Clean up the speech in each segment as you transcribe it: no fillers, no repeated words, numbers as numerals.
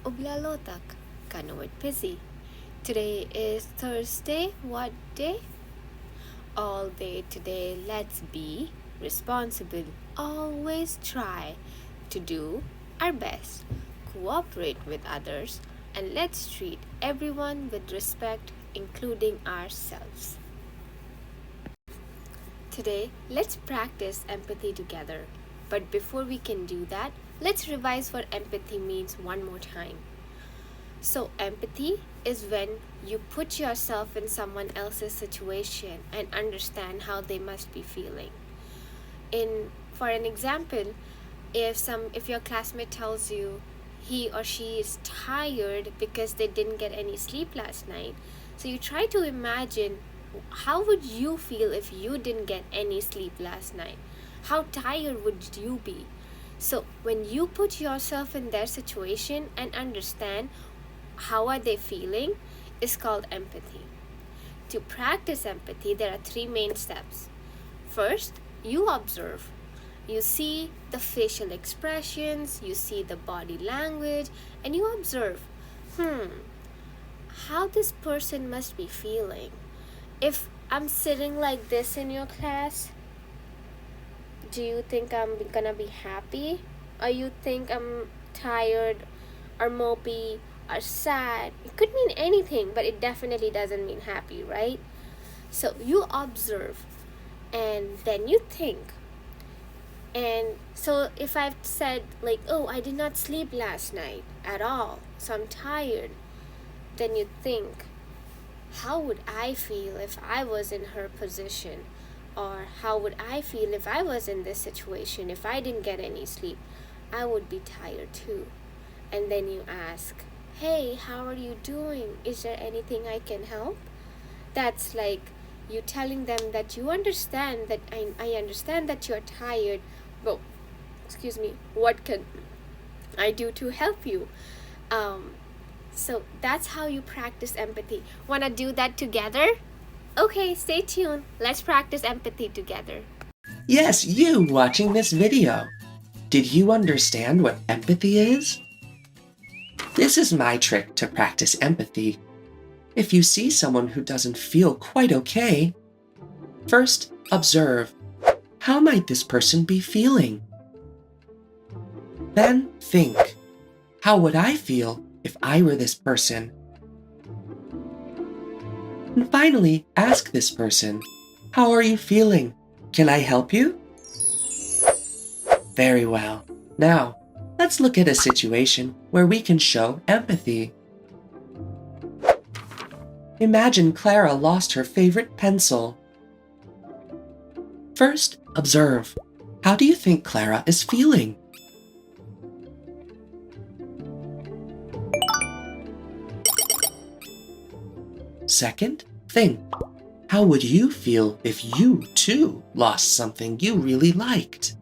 Ublalotak, Kanawat Busy. Today is Thursday. What day? All day today, let's be responsible. Always try to do our best. Cooperate with others and let's treat everyone with respect, including ourselves. Today, let's practice empathy together. But before we can do that, let's revise what empathy means one more time. So, empathy is when you put yourself in someone else's situation and understand how they must be feeling. For an example, if your classmate tells you he or she is tired because they didn't get any sleep last night, so you try to imagine how would you feel if you didn't get any sleep last night? How tired would you be? So when you put yourself in their situation and understand how are they feeling is called empathy. To practice empathy, there are three main steps. First, you observe. You see the facial expressions, you see the body language, and you observe, how this person must be feeling. If I'm sitting like this in your class, do you think I'm gonna be happy? Or you think I'm tired or mopey or sad? It could mean anything, but it definitely doesn't mean happy, right? So you observe and then you think. And so if I've said like, oh, I did not sleep last night at all, so I'm tired, then you think, how would I feel if I was in her position? Or how would I feel if I was in this situation? If I didn't get any sleep, I would be tired too. And then you ask, hey, how are you doing? Is there anything I can help? That's like you telling them that you understand that I understand that you're tired. Well, excuse me, what can I do to help you? So that's how you practice empathy. Wanna do that together? Okay, stay tuned. Let's practice empathy together. Yes, you watching this video. Did you understand what empathy is? This is my trick to practice empathy. If you see someone who doesn't feel quite okay, first observe, how might this person be feeling? Then think, how would I feel if I were this person? And finally, ask this person, how are you feeling? Can I help you? Very well. Now, let's look at a situation where we can show empathy. Imagine Clara lost her favorite pencil. First, observe. How do you think Clara is feeling? Second, think. How would you feel if you, too, lost something you really liked?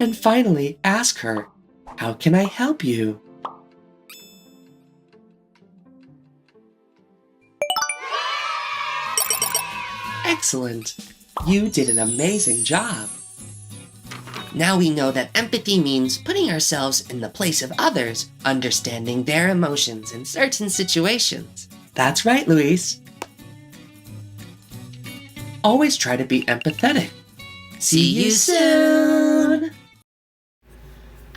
And finally, ask her, how can I help you? Excellent! You did an amazing job. Now we know that empathy means putting ourselves in the place of others, understanding their emotions in certain situations. That's right, Luis. Always try to be empathetic. See you soon!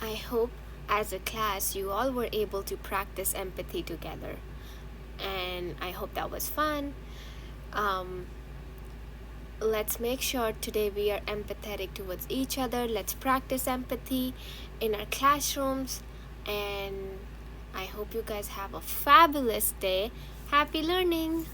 I hope as a class you all were able to practice empathy together. And I hope that was fun. Let's make sure today we are empathetic towards each other. Let's practice empathy in our classrooms. And I hope you guys have a fabulous day. Happy learning!